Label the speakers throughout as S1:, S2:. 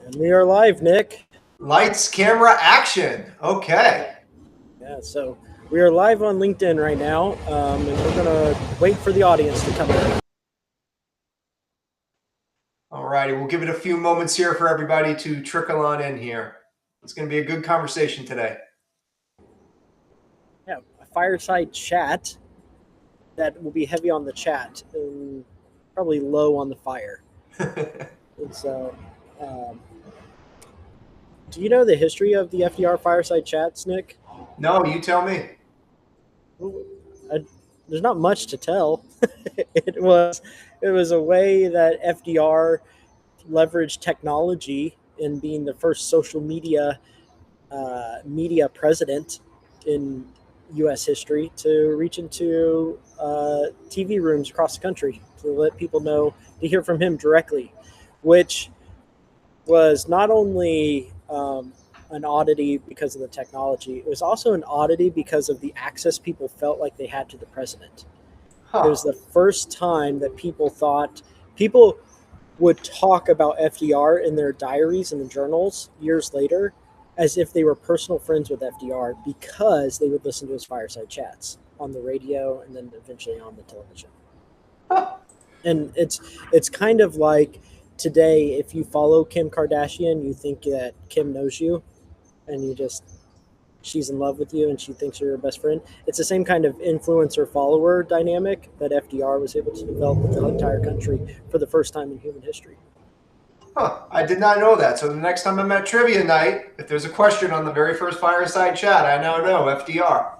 S1: And we are live, Nick.
S2: Lights, camera, action. Okay.
S1: Yeah, so we are live on LinkedIn right now, and we're going to wait for the audience to come in.
S2: All righty. We'll give it a few moments here for everybody to trickle on in here. It's going to be a good conversation today.
S1: Yeah, a fireside chat that will be heavy on the chat and probably low on the fire. And so, um, do you know the history of the FDR fireside chats, Nick?
S2: No, you tell me.
S1: I, there's not much to tell. it was a way that FDR leveraged technology in being the first social media president in U.S. history to reach into TV rooms across the country to let people know, to hear from him directly, which was not only an oddity because of the technology, it was also an oddity because of the access people felt like they had to the president. It
S2: Huh.
S1: was the first time that people would talk about FDR in their diaries and the journals years later as if they were personal friends with FDR because they would listen to his fireside chats on the radio and then eventually on the television.
S2: Huh.
S1: And it's kind of like today, if you follow Kim Kardashian, you think that Kim knows you and you just she's in love with you and she thinks you're her best friend. It's the same kind of influencer follower dynamic that FDR was able to develop with the entire country for the first time in human history.
S2: Huh. I did not know that. So the next time I'm at trivia night, if there's a question on the very first fireside chat, I now know FDR.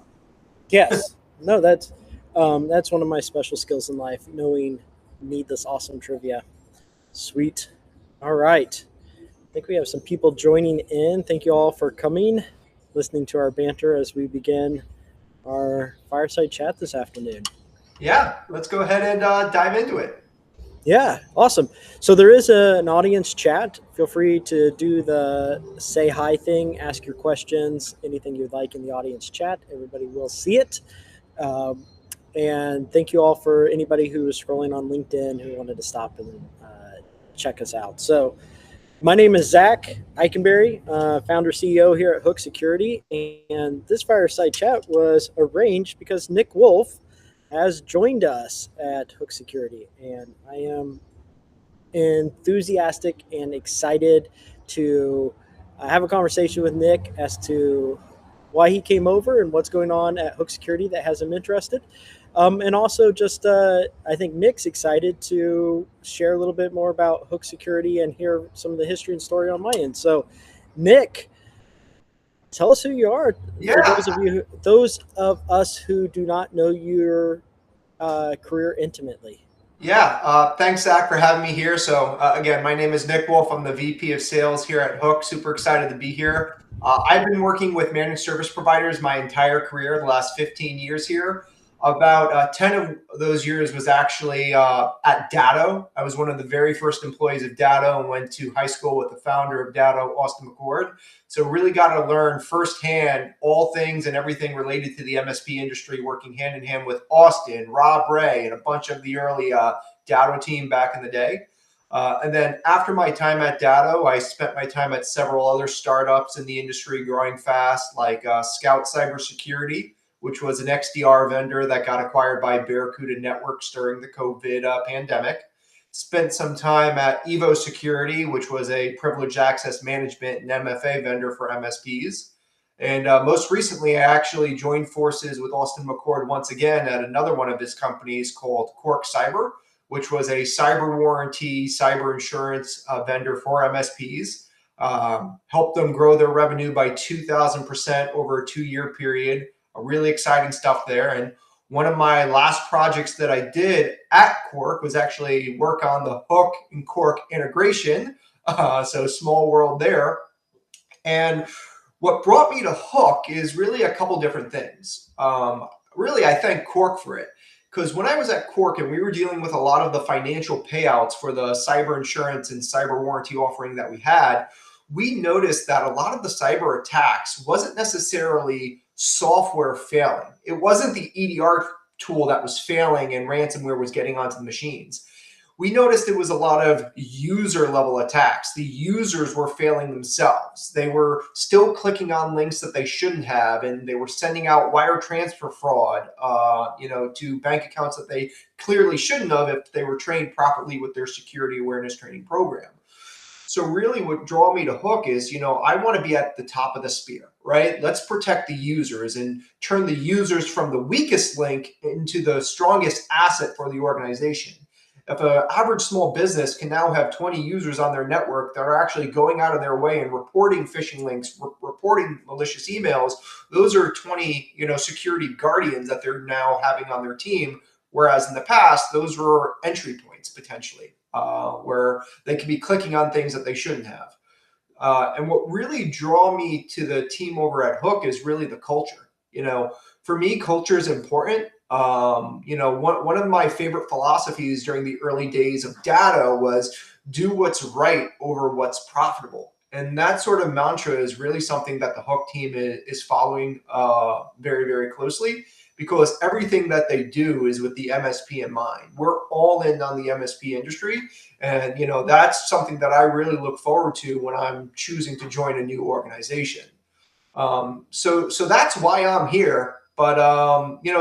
S1: Yes, no, that's one of my special skills in life, knowing needless awesome trivia. Sweet. All right. I think we have some people joining in. Thank you all for coming, listening to our banter as we begin our fireside chat this afternoon.
S2: Yeah, let's go ahead and dive into it.
S1: Yeah, awesome. So there is an audience chat. Feel free to do the say hi thing, ask your questions, anything you'd like in the audience chat. Everybody will see it. Um, and thank you all for anybody who was scrolling on LinkedIn who wanted to stop and check us out. So my name is Zach Eikenberry, founder CEO here at Hook Security, and this fireside chat was arranged because Nick Wolf has joined us at Hook Security, and I am enthusiastic and excited to have a conversation with Nick as to why he came over and what's going on at Hook Security that has him interested. And also, just I think Nick's excited to share a little bit more about Hook Security and hear some of the history and story on my end. So, Nick, tell us who you are for
S2: Yeah.
S1: those of us who do not know your career intimately.
S2: Yeah, thanks, Zach, for having me here. So, again, my name is Nick Wolf. I'm the VP of Sales here at Hook. Super excited to be here. I've been working with managed service providers my entire career, the last 15 years here. About 10 of those years was actually at Datto. I was one of the very first employees of Datto and went to high school with the founder of Datto, Austin McCord. So, really got to learn firsthand all things and everything related to the MSP industry, working hand in hand with Austin, Rob Ray, and a bunch of the early Datto team back in the day. And then after my time at Datto, I spent my time at several other startups in the industry growing fast, like Scout Cybersecurity, which was an XDR vendor that got acquired by Barracuda Networks during the COVID pandemic. Spent some time at Evo Security, which was a privileged access management and MFA vendor for MSPs. And most recently, I actually joined forces with Austin McCord once again at another one of his companies called Cork Cyber, which was a cyber warranty, cyber insurance vendor for MSPs. Helped them grow their revenue by 2,000% over a 2-year period. Really exciting stuff there. And one of my last projects that I did at Cork was actually work on the Hook and Cork integration. So small world there. And what brought me to Hook is really a couple different things. Really, I thank Cork for it. Because when I was at Cork and we were dealing with a lot of the financial payouts for the cyber insurance and cyber warranty offering that we had, we noticed that a lot of the cyber attacks wasn't necessarily software failing. It wasn't the EDR tool that was failing and ransomware was getting onto the machines. we noticed it was a lot of user level attacks. The users were failing themselves. They were still clicking on links that they shouldn't have, and they were sending out wire transfer fraud, to bank accounts that they clearly shouldn't have if they were trained properly with their security awareness training program. So really what draw me to Hook is, I want to be at the top of the spear, right? Let's protect the users and turn the users from the weakest link into the strongest asset for the organization. If an average small business can now have 20 users on their network that are actually going out of their way and reporting phishing links, reporting malicious emails, those are 20, security guardians that they're now having on their team. Whereas in the past, those were entry points potentially, where they could be clicking on things that they shouldn't have. And what really draw me to the team over at Hook is really the culture. For me, culture is important. One of my favorite philosophies during the early days of data was do what's right over what's profitable. And that sort of mantra is really something that the Hook team is following very, very closely, because everything that they do is with the MSP in mind. We're all in on the MSP industry. And, that's something that I really look forward to when I'm choosing to join a new organization. So that's why I'm here. But,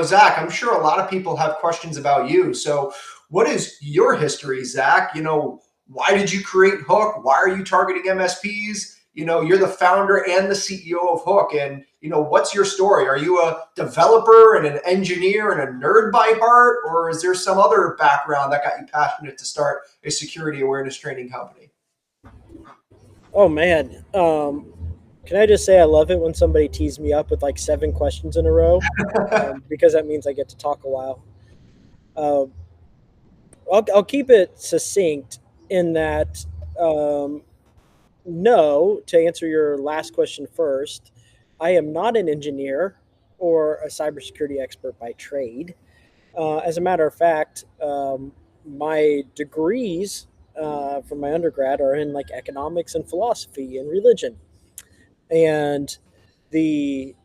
S2: Zach, I'm sure a lot of people have questions about you. So what is your history, Zach? Why did you create Hook? Why are you targeting MSPs? You're the founder and the CEO of Hook. And, what's your story? Are you a developer and an engineer and a nerd by heart? Or is there some other background that got you passionate to start a security awareness training company?
S1: Oh, man. Can I just say I love it when somebody tees me up with like 7 questions in a row, because that means I get to talk a while. I'll keep it succinct in that, no, to answer your last question first, I am not an engineer or a cybersecurity expert by trade. As a matter of fact, my degrees from my undergrad are in like economics and philosophy and religion. And the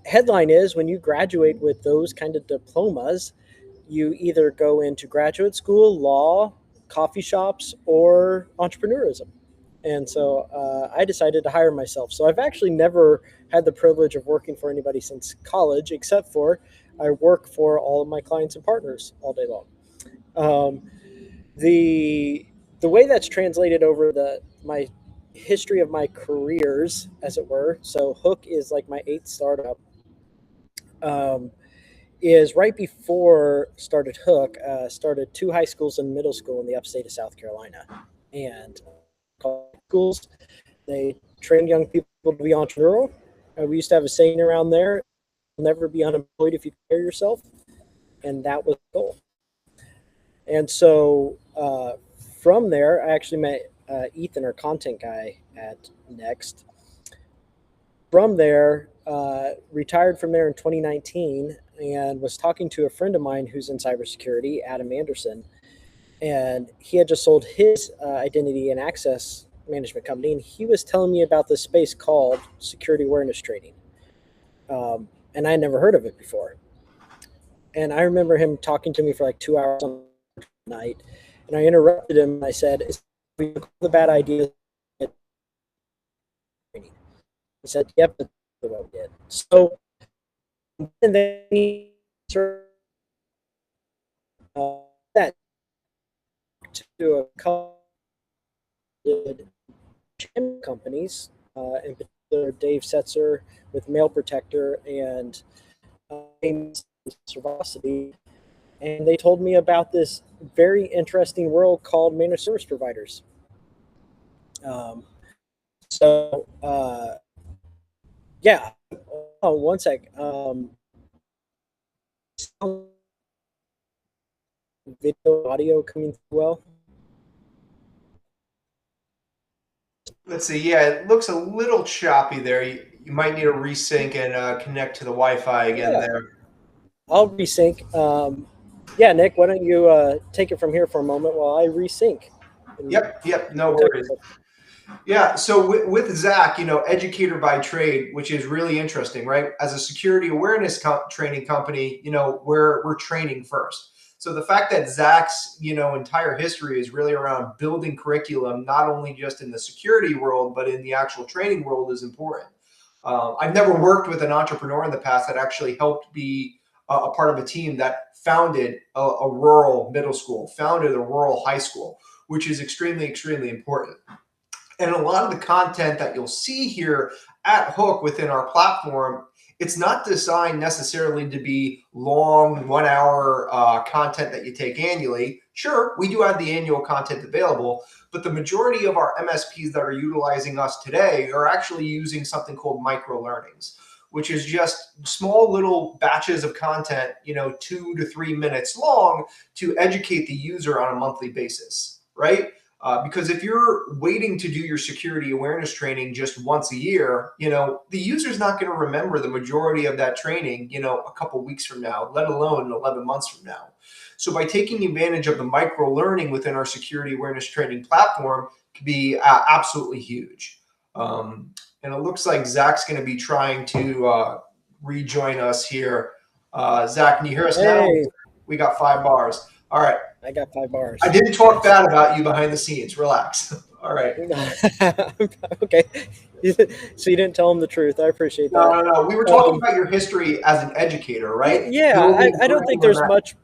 S1: headline is when you graduate with those kind of diplomas, you either go into graduate school, law, coffee shops, or entrepreneurism. And so I decided to hire myself. So I've actually never had the privilege of working for anybody since college, except for I work for all of my clients and partners all day long. The way that's translated over my history of my careers, as it were. So Hook is like my 8th startup. Is right before started Hook, started 2 high schools and middle school in the upstate of South Carolina, and schools they train young people to be entrepreneurial. We used to have a saying around there: "You'll never be unemployed if you care yourself," and that was the goal. And so from there, I actually met Ethan, our content guy at Next. From there, retired from there in 2019 and was talking to a friend of mine who's in cybersecurity, Adam Anderson, and he had just sold his identity and access management company, and he was telling me about this space called security awareness training, and I had never heard of it before. And I remember him talking to me for like 2 hours on night, and I interrupted him and I said, "Is the bad idea?" He said, "Yep, that's what we did." So, and then he that to a couple of companies, in particular Dave Setzer with Mail Protector and Survocity, and they told me about this very interesting world called managed service providers. Yeah. Oh, one sec. Video, audio coming through well.
S2: Let's see. Yeah, it looks a little choppy there. You might need to resync and connect to the Wi-Fi again there.
S1: I'll resync. Yeah, Nick, why don't you take it from here for a moment while I resync?
S2: Yep. No worries. Yeah. So with Zach, educator by trade, which is really interesting, right? As a security awareness training company, we're training first. So the fact that Zach's, entire history is really around building curriculum, not only just in the security world, but in the actual training world is important. I've never worked with an entrepreneur in the past that actually helped be a part of a team that founded a rural middle school, founded a rural high school, which is extremely, extremely important. And a lot of the content that you'll see here at Hook within our platform, it's not designed necessarily to be long 1 hour content that you take annually. Sure, we do have the annual content available, but the majority of our MSPs that are utilizing us today are actually using something called micro learnings, which is just small little batches of content, 2 to 3 minutes long to educate the user on a monthly basis, right? Because if you're waiting to do your security awareness training just once a year, the user's not going to remember the majority of that training, a couple weeks from now, let alone 11 months from now. So by taking advantage of the micro learning within our security awareness training platform can be absolutely huge. And it looks like Zach's going to be trying to rejoin us here. Zach, can you hear us now? We got 5 bars. All right.
S1: I got 5 bars.
S2: I didn't talk bad about you behind the scenes. Relax. All right.
S1: Okay. So you didn't tell him the truth. I appreciate that.
S2: No. We were talking about your history as an educator, right?
S1: Yeah, I don't think there's much.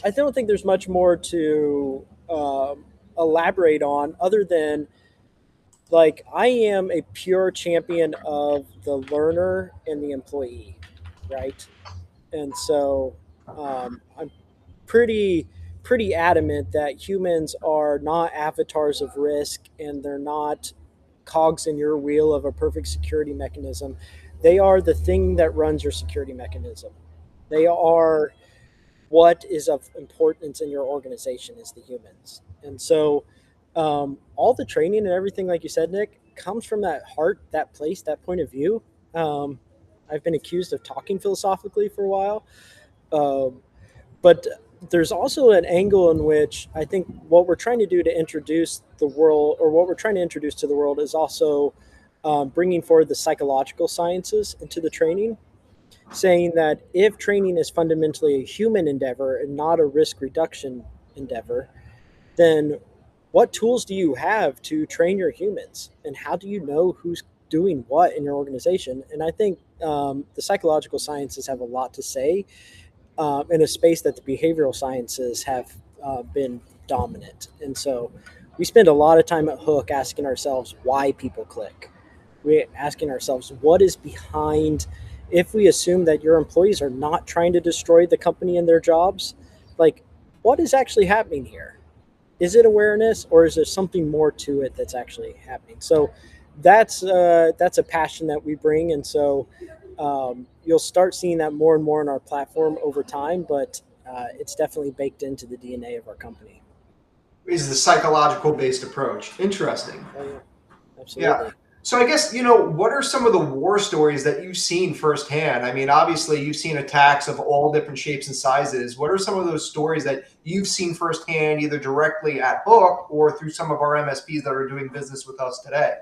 S1: I don't think there's much more to elaborate on other than, like, I am a pure champion of the learner and the employee, right? And so I'm pretty adamant that humans are not avatars of risk, and they're not cogs in your wheel of a perfect security mechanism. They are the thing that runs your security mechanism. They are what is of importance in your organization is the humans. And so all the training and everything, like you said, Nick, comes from that heart, that place, that point of view. I've been accused of talking philosophically for a while. But there's also an angle in which I think what we're trying to do to introduce the world, or what we're trying to introduce to the world, is also bringing forward the psychological sciences into the training, saying that if training is fundamentally a human endeavor and not a risk reduction endeavor, then what tools do you have to train your humans, and how do you know who's doing what in your organization? And I think the psychological sciences have a lot to say in a space that the behavioral sciences have been dominant. And so we spend a lot of time at Hook asking ourselves why people click. We're asking ourselves what is behind, if we assume that your employees are not trying to destroy the company and their jobs, like, what is actually happening here? Is it awareness, or is there something more to it that's actually happening? So that's a passion that we bring. And so you'll start seeing that more and more in our platform over time, but it's definitely baked into the DNA of our company.
S2: Is the psychological based approach. Interesting.
S1: Oh, yeah. Absolutely.
S2: Yeah. So I guess, what are some of the war stories that you've seen firsthand? I mean, obviously you've seen attacks of all different shapes and sizes. What are some of those stories that you've seen firsthand, either directly at Hook or through some of our MSPs that are doing business with us today?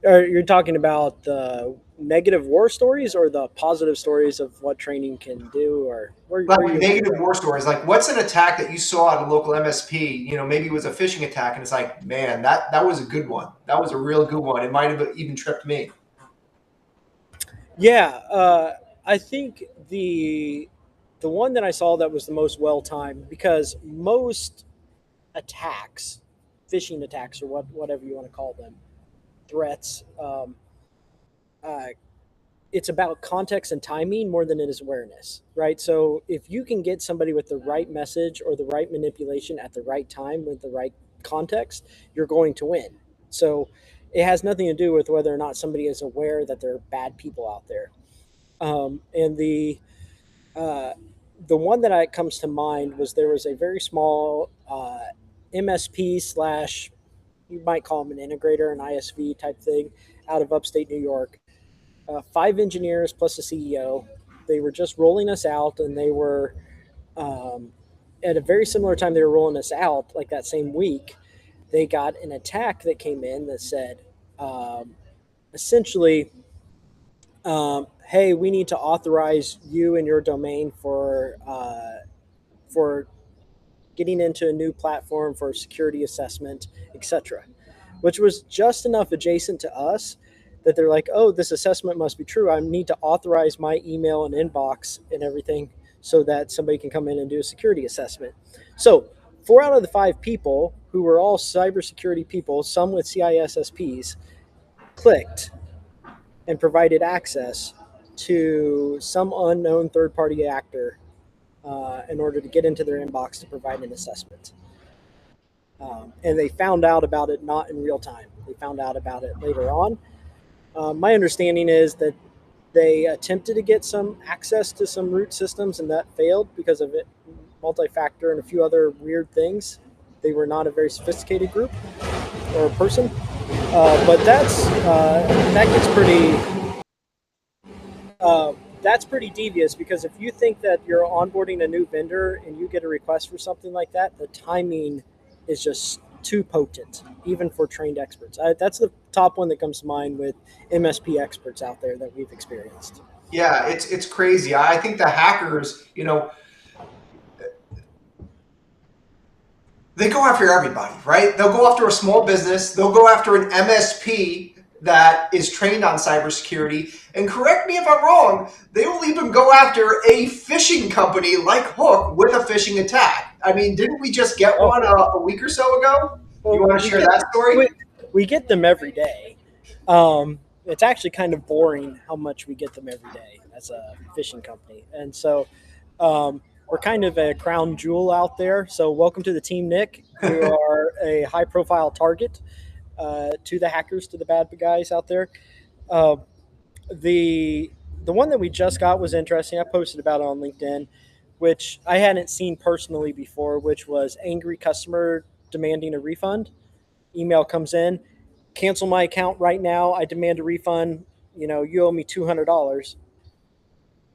S1: You're talking about the negative war stories or the positive stories of what training can do, or
S2: negative war stories? Like, what's an attack that you saw at a local MSP? Maybe it was a phishing attack, and it's like, man, that was a good one. That was a real good one. It might have even tripped me.
S1: Yeah, I think the one that I saw that was the most well timed, because most attacks, phishing attacks, or whatever you want to call them, threats, it's about context and timing more than it is awareness, right? So if you can get somebody with the right message or the right manipulation at the right time with the right context, you're going to win. So it has nothing to do with whether or not somebody is aware that there are bad people out there. And the one that comes to mind was, there was a very small MSP slash, you might call them an integrator, an ISV type thing, out of upstate New York. 5 engineers plus a CEO. They were just rolling us out, and they were at a very similar time they were rolling us out, like that same week, they got an attack that came in that said, essentially, hey, we need to authorize you and your domain for for getting into a new platform for security assessment, etc., which was just enough adjacent to us that they're like, oh, this assessment must be true. I need to authorize my email and inbox and everything so that somebody can come in and do a security assessment. So 4 out of the 5 people who were all cybersecurity people, some with CISSPs, clicked and provided access to some unknown third-party actor in order to get into their inbox to provide an assessment. And they found out about it not in real time. They found out about it later on. My understanding is that they attempted to get some access to some root systems, and that failed because of it, multi-factor and a few other weird things. They were not a very sophisticated group or person, but that gets that's pretty devious, because if you think that you're onboarding a new vendor and you get a request for something like that, the timing is just too potent, even for trained experts. That's the top one that comes to mind with MSP experts out there that we've experienced.
S2: Yeah, it's crazy. I think the hackers, they go after everybody, right? They'll go after a small business. They'll go after an MSP that is trained on cybersecurity. And correct me if I'm wrong, they will even go after a phishing company like Hook with a phishing attack. I mean, didn't we just get one a week or so ago?
S1: Well,
S2: you want to share that story?
S1: We get them every day. It's actually kind of boring how much we get them every day as a phishing company. And so we're kind of a crown jewel out there. So welcome to the team, Nick. You are a high-profile target to the hackers, to the bad guys out there. The one that we just got was interesting. I posted about it on LinkedIn, which I hadn't seen personally before, which was angry customer demanding a refund. Email comes in, cancel my account right now. I demand a refund. You owe me $200.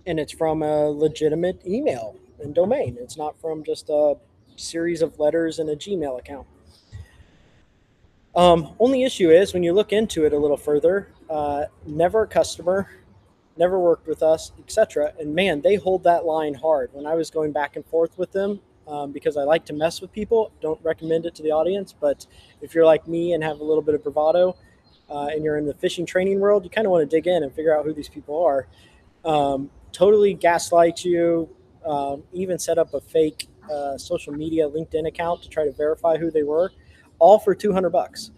S1: And it's from a legitimate email and domain. It's not from just a series of letters in a Gmail account. Only issue is when you look into it a little further, never a customer, never worked with us, etc. And man, they hold that line hard. When I was going back and forth with them, because I like to mess with people, don't recommend it to the audience. But if you're like me and have a little bit of bravado, and you're in the phishing training world, you kind of want to dig in and figure out who these people are. Totally gaslight you, even set up a fake social media LinkedIn account to try to verify who they were, all for $200.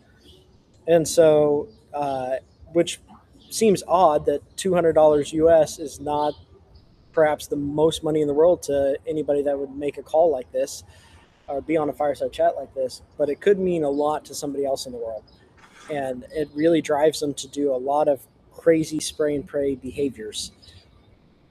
S1: And so, which seems odd that $200 US is not perhaps the most money in the world to anybody that would make a call like this or be on a fireside chat like this, but it could mean a lot to somebody else in the world. And it really drives them to do a lot of crazy spray and pray behaviors.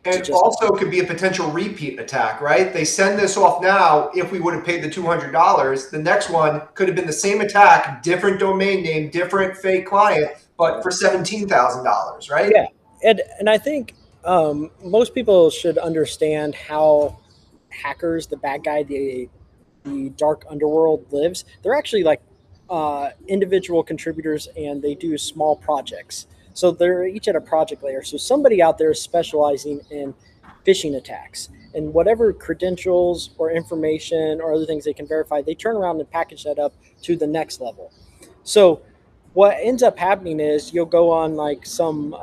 S2: And it also could be a potential repeat attack, right? They send this off now. If we would have paid the $200, the next one could have been the same attack, different domain name, different fake client, but for $17,000, right?
S1: Yeah, and I think most people should understand how hackers, the bad guy, the dark underworld lives. They're actually like individual contributors, and they do small projects. So they're each at a project layer. So somebody out there is specializing in phishing attacks, and whatever credentials or information or other things they can verify, they turn around and package that up to the next level. So what ends up happening is you'll go on like some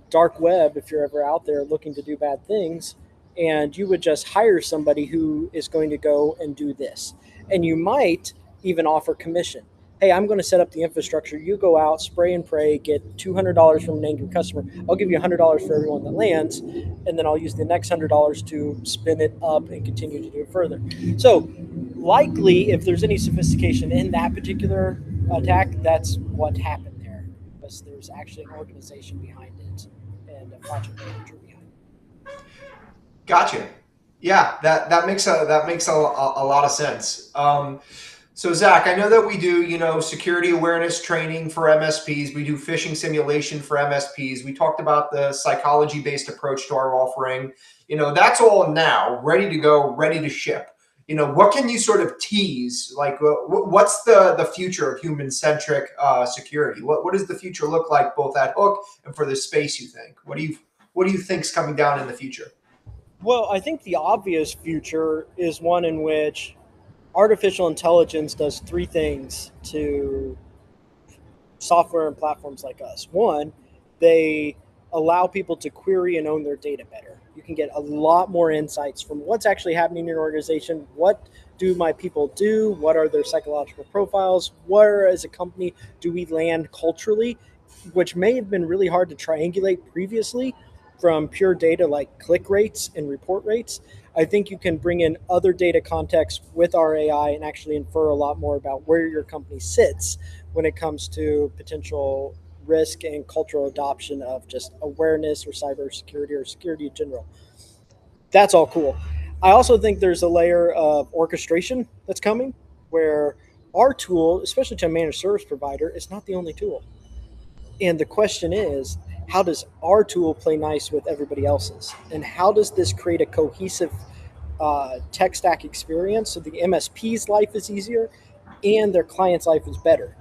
S1: dark web, if you're ever out there looking to do bad things, and you would just hire somebody who is going to go and do this. And you might even offer commission. Hey, I'm going to set up the infrastructure. You go out, spray and pray, get $200 from an angry customer. I'll give you $100 for everyone that lands, and then I'll use the next $100 to spin it up and continue to do it further. So likely, if there's any sophistication in that particular attack, that's what happened there, because there's actually an organization behind it and a project manager behind it.
S2: Gotcha. Yeah, that makes a lot of sense. So Zach, I know that we do, security awareness training for MSPs. We do phishing simulation for MSPs. We talked about the psychology-based approach to our offering. That's all now ready to go, ready to ship. What can you sort of tease? Like, what's the future of human-centric security? What does the future look like, both at Hook and for the space? You think? What do you think's coming down in the future?
S1: Well, I think the obvious future is one in which artificial intelligence does three things to software and platforms like us. One, they allow people to query and own their data better. You can get a lot more insights from what's actually happening in your organization. What do my people do? What are their psychological profiles? Where, as a company, do we land culturally? Which may have been really hard to triangulate previously from pure data like click rates and report rates. I think you can bring in other data contexts with our AI and actually infer a lot more about where your company sits when it comes to potential risk and cultural adoption of just awareness or cybersecurity or security in general. That's all cool. I also think there's a layer of orchestration that's coming where our tool, especially to a managed service provider, is not the only tool. And the question is, how does our tool play nice with everybody else's? And how does this create a cohesive tech stack experience so the MSP's life is easier and their client's life is better?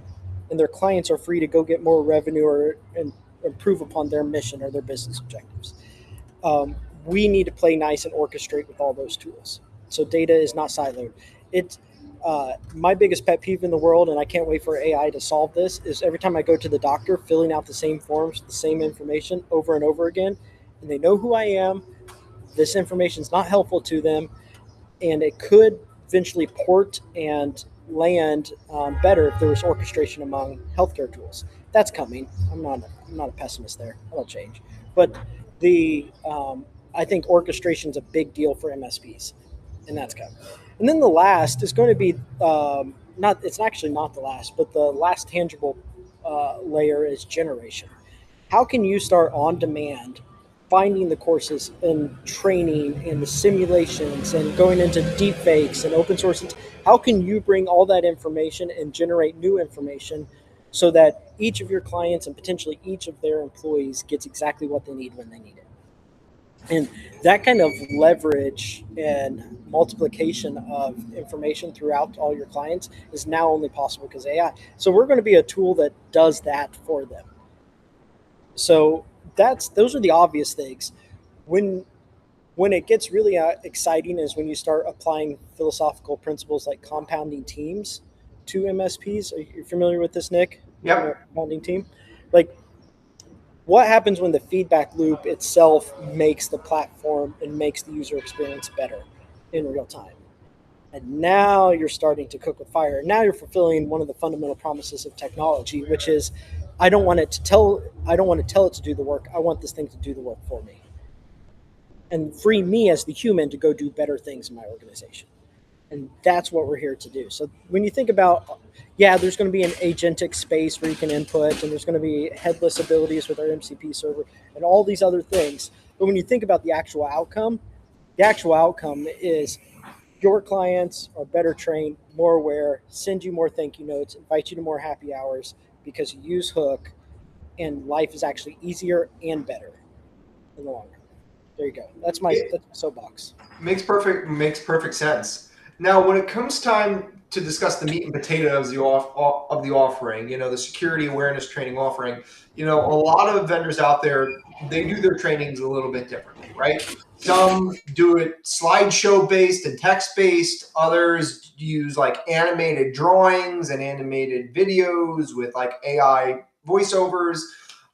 S1: And their clients are free to go get more revenue or and improve upon their mission or their business objectives. We need to play nice and orchestrate with all those tools. So data is not siloed. It's my biggest pet peeve in the world, and I can't wait for AI to solve this, is every time I go to the doctor, filling out the same forms, the same information over and over again, and they know who I am. This information is not helpful to them, and it could eventually port and land better if there was orchestration among healthcare tools. That's coming. I'm not a pessimist there. That'll change, but the I think orchestration is a big deal for MSPs, and that's coming. And then the last is going to be not. It's actually not the last, but the last tangible layer is generation. How can you start on demand finding the courses and training and the simulations and going into deep fakes and open source? How can you bring all that information and generate new information so that each of your clients and potentially each of their employees gets exactly what they need when they need it? And that kind of leverage and multiplication of information throughout all your clients is now only possible because AI. So we're going to be a tool that does that for them. So those are the obvious things. When when it gets really exciting is when you start applying philosophical principles like compounding teams to MSPs. Are you familiar with this, Nick?
S2: Yep.
S1: Compounding team, like what happens when the feedback loop itself makes the platform and makes the user experience better in real time. And now you're starting to cook with fire. Now you're fulfilling one of the fundamental promises of technology, which is I don't want to tell it to do the work. I want this thing to do the work for me and free me as the human to go do better things in my organization. And that's what we're here to do. So when you think about, yeah, there's going to be an agentic space where you can input, and there's going to be headless abilities with our MCP server and all these other things. But when you think about the actual outcome is your clients are better trained, more aware, send you more thank you notes, invite you to more happy hours because you use Hook, and life is actually easier and better in the long run. There you go. That's my soapbox.
S2: Makes perfect sense. Now, when it comes time to discuss the meat and potatoes of the offering, the security awareness training offering, a lot of vendors out there, they do their trainings a little bit differently, right? Some do it slideshow based and text based. Others use like animated drawings and animated videos with like AI voiceovers.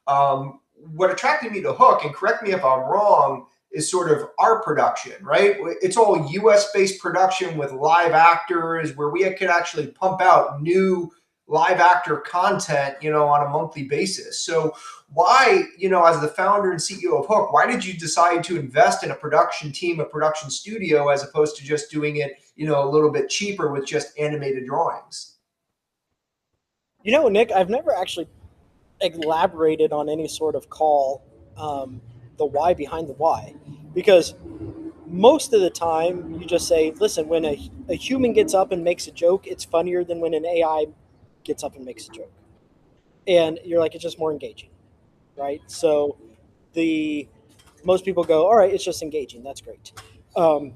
S2: What attracted me to Hook, and correct me if I'm wrong, is sort of our production, right? It's all US based production with live actors where we could actually pump out new live actor content, on a monthly basis. So why, as the founder and CEO of Hook, why did you decide to invest in a production team, a production studio, as opposed to just doing it, a little bit cheaper with just animated drawings?
S1: Nick, I've never actually elaborated on any sort of call, the why behind the why, because most of the time you just say, listen, when a human gets up and makes a joke, it's funnier than when an AI gets up and makes a joke. And you're like, it's just more engaging, right? So the most people go, all right, it's just engaging. That's great. Um,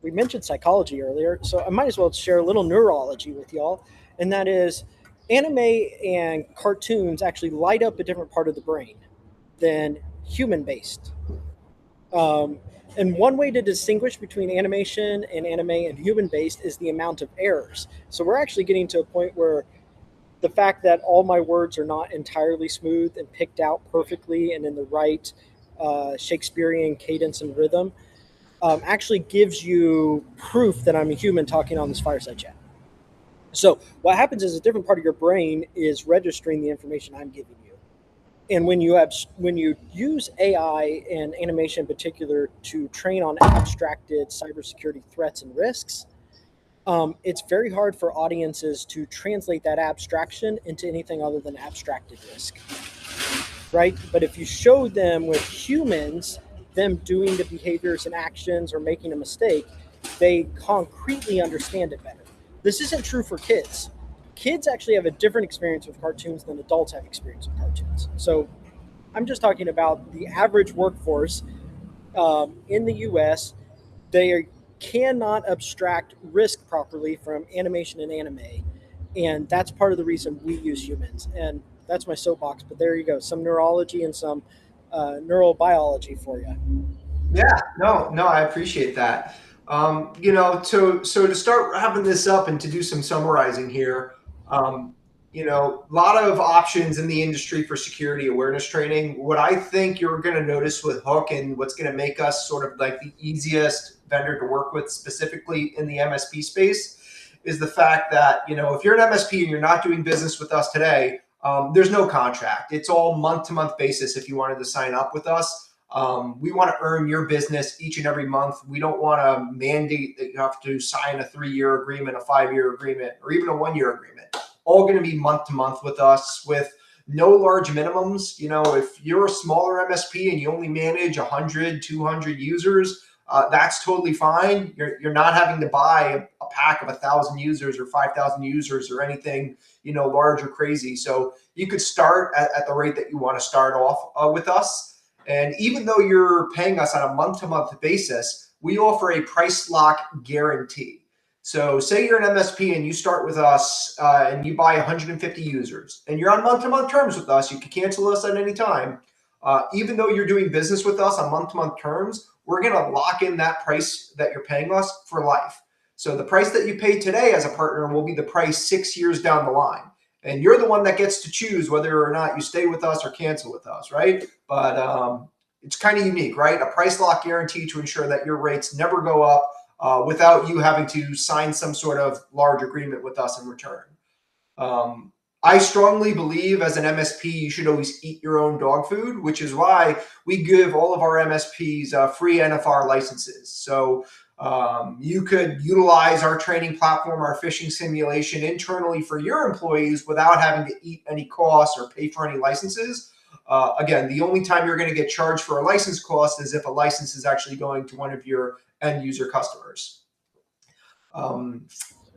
S1: we mentioned psychology earlier, so I might as well share a little neurology with y'all, and that is anime and cartoons actually light up a different part of the brain than human based. Um, And one way to distinguish between animation and anime and human based is the amount of errors. So we're actually getting to a point where the fact that all my words are not entirely smooth and picked out perfectly and in the right Shakespearean cadence and rhythm actually gives you proof that I'm a human talking on this fireside chat. So what happens is a different part of your brain is registering the information I'm giving you. And when you use AI and animation in particular to train on abstracted cybersecurity threats and risks, it's very hard for audiences to translate that abstraction into anything other than abstracted risk, right? But if you show them with humans, them doing the behaviors and actions or making a mistake, they concretely understand it better. This isn't true for kids. Kids actually have a different experience with cartoons than adults have experience with cartoons. So I'm just talking about the average workforce in the US. They cannot abstract risk properly from animation and anime. And that's part of the reason we use humans. And that's my soapbox. But there you go, some neurology and some neurobiology for you.
S2: Yeah, no, I appreciate that. So to start wrapping this up and to do some summarizing here, a lot of options in the industry for security awareness training. What I think you're going to notice with Hook and what's going to make us sort of like the easiest vendor to work with, specifically in the MSP space, is the fact that, if you're an MSP and you're not doing business with us today, there's no contract. It's all month-to-month basis if you wanted to sign up with us. We want to earn your business each and every month. We don't want to mandate that you have to sign a 3-year agreement, a 5-year agreement, or even a 1-year agreement. All going to be month to month with us with no large minimums. If you're a smaller MSP and you only manage 100, 200 users, that's totally fine. You're not having to buy a pack of 1,000 users or 5,000 users or anything, large or crazy. So you could start at the rate that you want to start off with us. And even though you're paying us on a month-to-month basis, we offer a price lock guarantee. So say you're an MSP and you start with us and you buy 150 users and you're on month-to-month terms with us, you can cancel us at any time. Even though you're doing business with us on month-to-month terms, we're going to lock in that price that you're paying us for life. So the price that you pay today as a partner will be the price 6 years down the line. And you're the one that gets to choose whether or not you stay with us or cancel with us, right? But it's kind of unique, right? A price lock guarantee to ensure that your rates never go up without you having to sign some sort of large agreement with us in return. I strongly believe as an MSP, you should always eat your own dog food, which is why we give all of our MSPs free NFR licenses. So you could utilize our training platform, our phishing simulation internally for your employees without having to eat any costs or pay for any licenses. Again, the only time you're going to get charged for a license cost is if a license is actually going to one of your end user customers.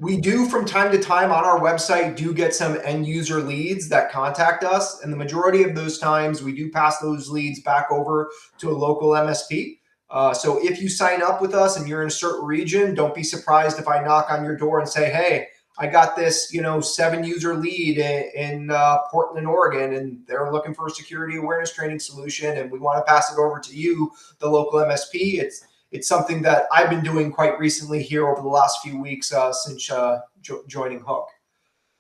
S2: We do from time to time on our website do get some end user leads that contact us. And the majority of those times we do pass those leads back over to a local MSP. So if you sign up with us and you're in a certain region, don't be surprised if I knock on your door and say, hey, I got this, 7-user lead in Portland, Oregon, and they're looking for a security awareness training solution, and we want to pass it over to you, the local MSP. It's something that I've been doing quite recently here over the last few weeks since joining Hook.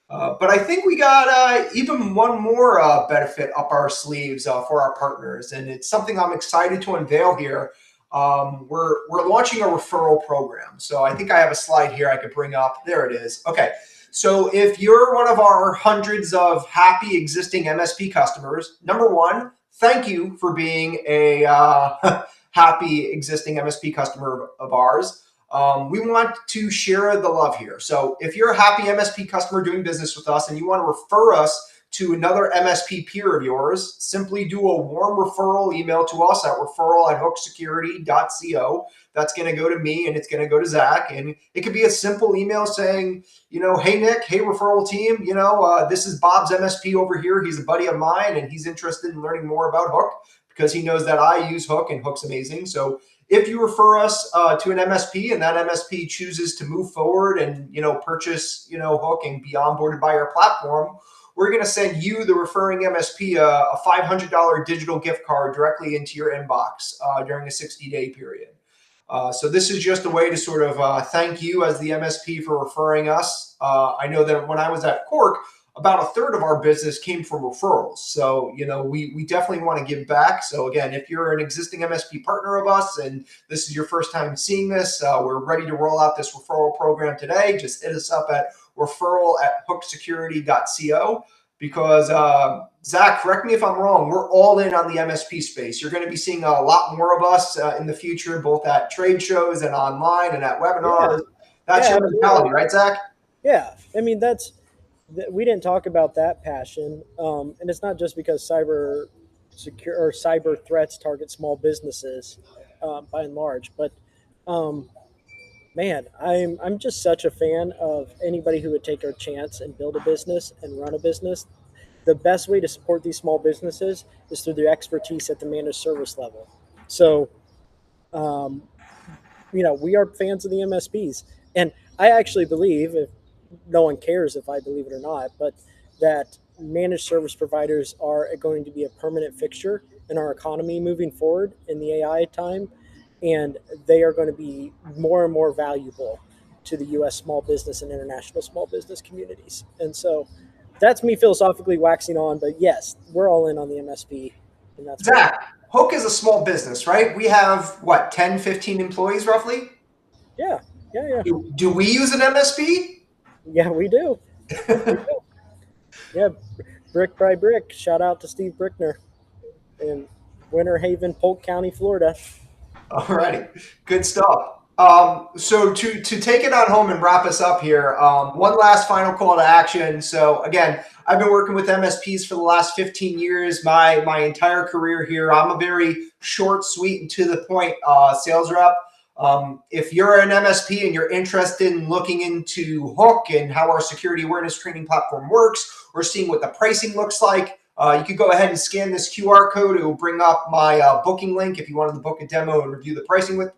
S2: But I think we got even one more benefit up our sleeves for our partners, and it's something I'm excited to unveil here. We're launching a referral program. So I think I have a slide here I could bring up. There it is. Okay. So if you're one of our hundreds of happy existing MSP customers, number one, thank you for being a happy existing MSP customer of ours. We want to share the love here. So if you're a happy MSP customer doing business with us and you want to refer us to another MSP peer of yours, simply do a warm referral email to us at referral@hooksecurity.co. That's going to go to me and it's going to go to Zach. And it could be a simple email saying, hey, Nick, hey, referral team, this is Bob's MSP over here. He's a buddy of mine and he's interested in learning more about Hook because he knows that I use Hook and Hook's amazing. So if you refer us to an MSP and that MSP chooses to move forward and, purchase, Hook and be onboarded by our platform, we're going to send you, the referring MSP, a $500 digital gift card directly into your inbox during a 60-day period. So this is just a way to sort of thank you as the MSP for referring us. I know that when I was at Cork, about a third of our business came from referrals. So, we definitely want to give back. So again, if you're an existing MSP partner of us and this is your first time seeing this, we're ready to roll out this referral program today. Just hit us up at referral@hooksecurity.co. Because Zach, correct me if I'm wrong, we're all in on the MSP space. You're going to be seeing a lot more of us in the future, both at trade shows and online and at webinars. That's your mentality, right, Zach?
S1: Yeah. I mean, we didn't talk about that passion. And it's not just because cyber threats target small businesses by and large, but man, I'm just such a fan of anybody who would take a chance and build a business and run a business. The best way to support these small businesses is through their expertise at the managed service level. So, we are fans of the MSPs, and I actually believe, if no one cares if I believe it or not, but that managed service providers are going to be a permanent fixture in our economy moving forward in the AI time. And they are going to be more and more valuable to the U.S. small business and international small business communities. And so that's me philosophically waxing on. But yes, we're all in on the MSP. And that's
S2: Zach, Hook is a small business, right? We have, 10, 15 employees roughly?
S1: Yeah.
S2: Do we use an MSP?
S1: Yeah, we do. Yeah, brick by brick. Shout out to Steve Brickner in Winter Haven, Polk County, Florida.
S2: All righty, good stuff. So to take it on home and wrap us up here, one last final call to action. So again, I've been working with MSPs for the last 15 years, my entire career here. I'm a very short, sweet, and to the point sales rep. If you're an MSP and you're interested in looking into Hook and how our security awareness training platform works, or seeing what the pricing looks like, you could go ahead and scan this QR code. It will bring up my booking link if you wanted to book a demo and review the pricing with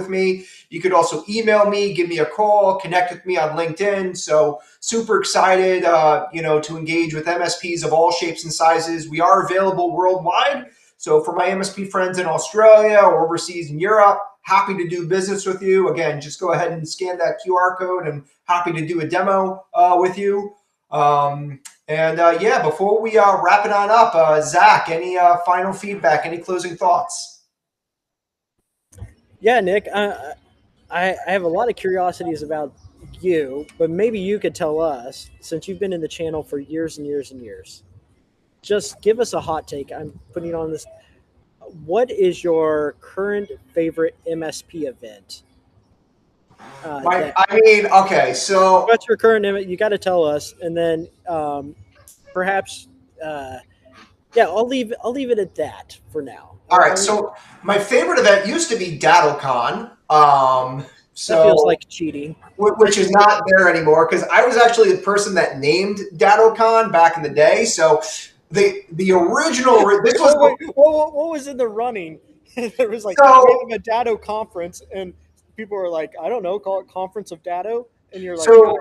S2: me. You could also email me, give me a call, connect with me on LinkedIn. So super excited, to engage with MSPs of all shapes and sizes. We are available worldwide. So for my MSP friends in Australia or overseas in Europe, happy to do business with you. Again, just go ahead and scan that QR code and happy to do a demo with you. Before we wrap it on up, Zach, any final feedback, any closing thoughts?
S1: Yeah, Nick, I have a lot of curiosities about you, but maybe you could tell us, since you've been in the channel for years and years and years, just give us a hot take. I'm putting on this. What is your current favorite MSP event?
S2: Okay, so
S1: what's your current event? You got to tell us, and then perhaps, I'll leave it at that for now.
S2: All right. So my favorite event used to be DattoCon. So
S1: that feels like cheating,
S2: which is not there anymore because I was actually the person that named DattoCon back in the day. So the original this was
S1: what was in the running? There was like we have a Datto conference, and people were like, I don't know, call it Conference of Datto. And you're like,
S2: so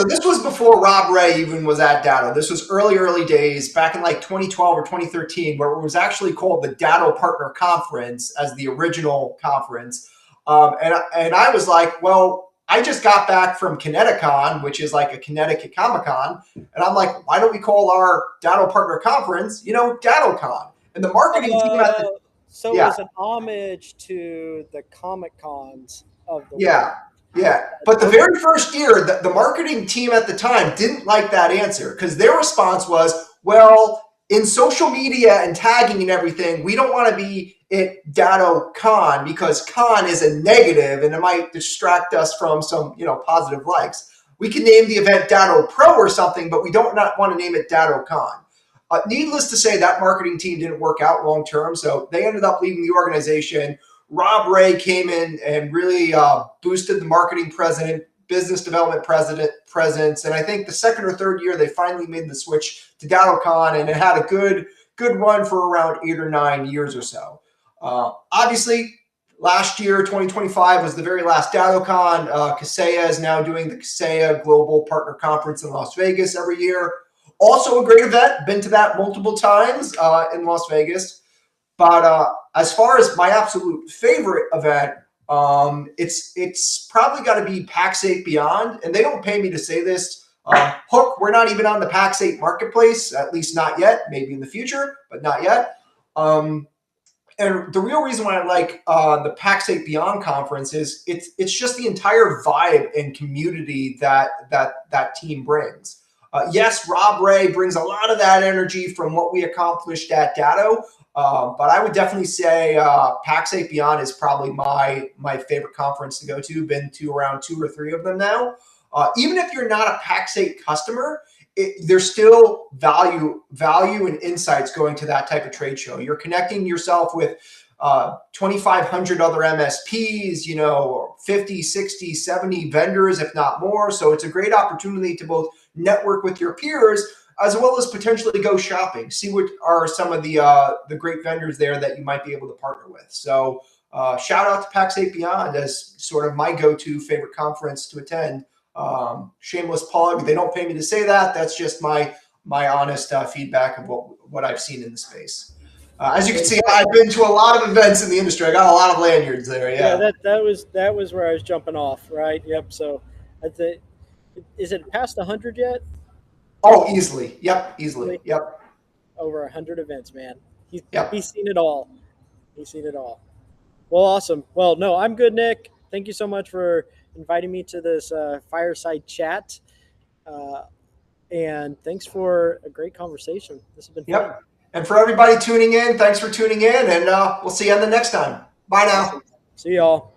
S2: this was before Rob Ray even was at Datto. This was early days back in like 2012 or 2013, where it was actually called the Datto Partner Conference as the original conference. And I was like, well, I just got back from Connecticut, which is like a Connecticut Comic-Con. And I'm like, why don't we call our Datto Partner Conference, DattoCon? And the marketing team at the...
S1: So it was an homage to the Comic-Cons of the
S2: world. Yeah, but the very first year, the marketing team at the time didn't like that answer because their response was, well, in social media and tagging and everything, we don't want to be at DattoCon because con is a negative and it might distract us from some, positive likes. We can name the event Datto Pro or something, but we don't not want to name it DattoCon. Needless to say, that marketing team didn't work out long term, so they ended up leaving the organization. Rob Ray came in and really boosted the marketing president, business development presence. And I think the second or third year, they finally made the switch to DattoCon, and it had a good run for around 8 or 9 years or so. Obviously, last year, 2025, was the very last DattoCon. Kaseya is now doing the Kaseya Global Partner Conference in Las Vegas every year. Also a great event. Been to that multiple times in Las Vegas. But as far as my absolute favorite event, It's probably got to be PAX8 Beyond, and they don't pay me to say this. Hook, we're not even on the PAX8 marketplace, at least not yet. Maybe in the future, but not yet. And the real reason why I like the PAX8 Beyond conference is it's just the entire vibe and community that team brings. Yes, Rob Ray brings a lot of that energy from what we accomplished at Datto, but I would definitely say PAX8 Beyond is probably my favorite conference to go to. Been to around 2 or 3 of them now. Even if you're not a PAX8 customer, there's still value and insights going to that type of trade show. You're connecting yourself with 2,500 other MSPs, 50, 60, 70 vendors, if not more. So it's a great opportunity to both network with your peers as well as potentially go shopping, see what are some of the great vendors there that you might be able to partner with. So shout out to PAX8 Beyond as sort of my go-to favorite conference to attend. Shameless plug. They don't pay me to say that. That's just my honest feedback of what I've seen in the space. As you can see, I've been to a lot of events in the industry. I got a lot of lanyards there. Yeah.
S1: That was where I was jumping off. Right. Yep. So, is it past 100 yet?
S2: Oh, easily. Yep. Easily. Yep.
S1: Over 100 events, man. He's seen it all. He's seen it all. Well, awesome. Well, no, I'm good, Nick. Thank you so much for inviting me to this fireside chat. And thanks for a great conversation. This has been fun.
S2: And for everybody tuning in, thanks for tuning in, and we'll see you on the next time. Bye now.
S1: See y'all.